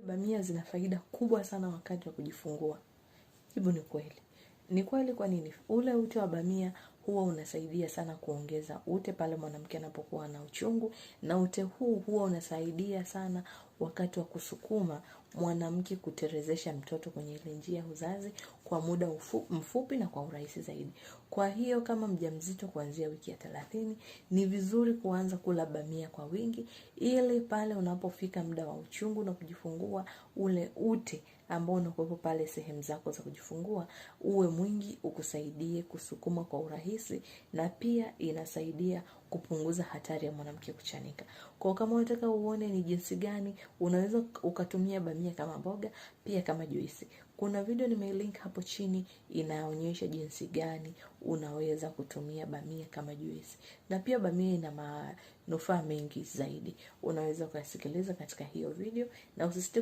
Bamia zina faida kubwa sana wakati wa kujifungua. Jibu ni kweli. Ni kweli kwa nini? Ule ute wa bamia huwa unasaidia sana kuongeza ute pale mwanamke anapokuwa na uchungu, na ute huu huwa unasaidia sana wakati wa kusukuma mwanamke kuterezesha mtoto kwenye ile njia ya uzazi kwa muda mfupi na kwa urahisi zaidi. Kwa hiyo kama mjamzito kuanzia wiki ya 30, ni vizuri kuanza kula bamia kwa wingi, ili pale unapofika muda wa uchungu na kujifungua, ule ute ambao unakuwepo pale sehemu zako za kujifungua uwe mwingi, ukusaidie kusukuma kwa urahisi, na pia inasaidia kupunguza hatari ya mwanamke kuchanika. Kwa kama unataka uone ni jinsi gani unaweza ukatumia bamia kama mboga, pia kama juisi, kuna video nimelink hapo chini inaonyesha jinsi gani unaweza kutumia bamia kama juisi. Na pia bamia ina manufaa mengi zaidi. Unaweza kusikiliza katika hiyo video, na usisite